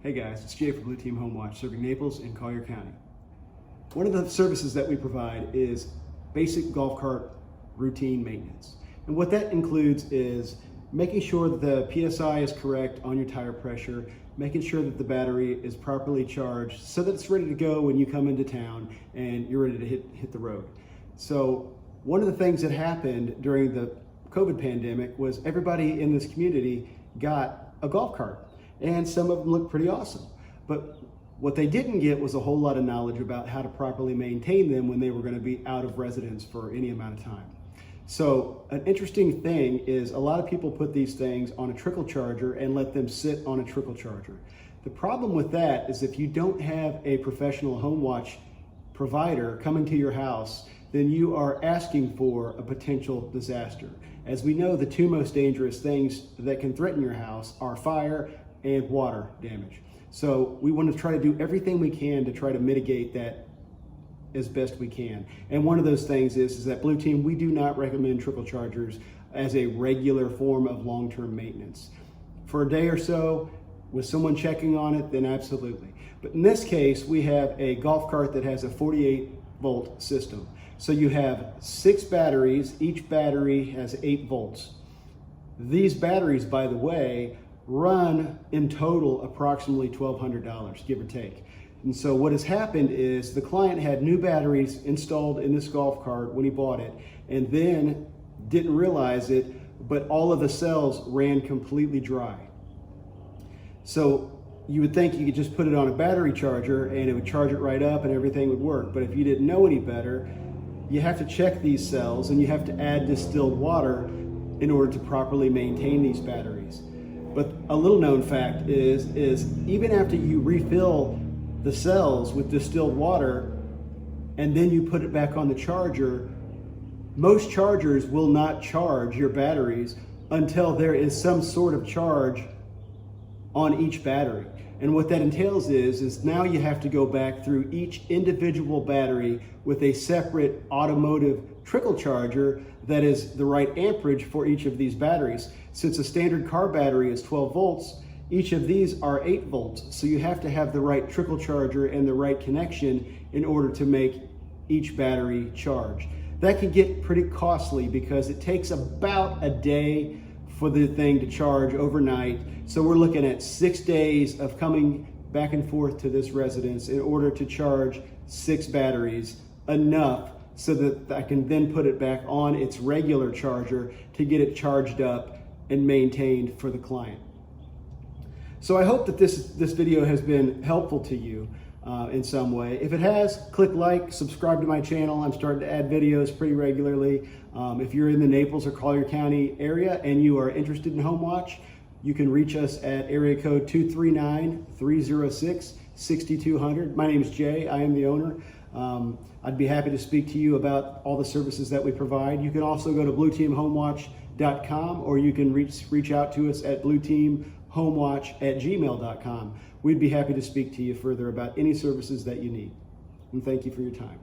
Hey guys, it's Jay for Blue Team Home Watch, serving Naples and Collier County. One of the services that we provide is basic golf cart routine maintenance. And what that includes is making sure that the PSI is correct on your tire pressure, making sure that the battery is properly charged so that it's ready to go when you come into town and you're ready to hit the road. So one of the things that happened during the COVID pandemic was everybody in this community got a golf cart. And some of them look pretty awesome. But what they didn't get was a whole lot of knowledge about how to properly maintain them when they were going to be out of residence for any amount of time. So an interesting thing is a lot of people put these things on a trickle charger and let them sit on a trickle charger. The problem with that is if you don't have a professional home watch provider coming to your house, then you are asking for a potential disaster. As we know, the two most dangerous things that can threaten your house are fire and water damage. So we want to try to do everything we can to try to mitigate that as best we can. And one of those things is that Blue Team, we do not recommend trickle chargers as a regular form of long-term maintenance. For a day or so, with someone checking on it, then absolutely. But in this case, we have a golf cart that has a 48-volt system. So you have 6 batteries, each battery has 8 volts. These batteries, by the way, run in total approximately $1,200, give or take. And so what has happened is the client had new batteries installed in this golf cart when he bought it, and then didn't realize it, but all of the cells ran completely dry. So you would think you could just put it on a battery charger and it would charge it right up and everything would work. But if you didn't know any better, you have to check these cells and you have to add distilled water in order to properly maintain these batteries. But a little known fact is even after you refill the cells with distilled water and then you put it back on the charger, most chargers will not charge your batteries until there is some sort of charge on each battery. And what that entails is now you have to go back through each individual battery with a separate automotive trickle charger that is the right amperage for each of these batteries. Since a standard car battery is 12 volts, each of these are 8 volts. So you have to have the right trickle charger and the right connection in order to make each battery charge. That can get pretty costly because it takes about a day for the thing to charge overnight. So we're looking at 6 days of coming back and forth to this residence in order to charge 6 batteries, enough so that I can then put it back on its regular charger to get it charged up and maintained for the client. So I hope that this video has been helpful to you in some way. If it has, click like, subscribe to my channel. I'm starting to add videos pretty regularly. If you're in the Naples or Collier County area and you are interested in Home Watch, you can reach us at area code 239-306-6200. My name is Jay, I am the owner. I'd be happy to speak to you about all the services that we provide. You can also go to blueteamhomewatch.com or you can reach out to us at blueteamhomewatch@gmail.com. We'd be happy to speak to you further about any services that you need. And thank you for your time.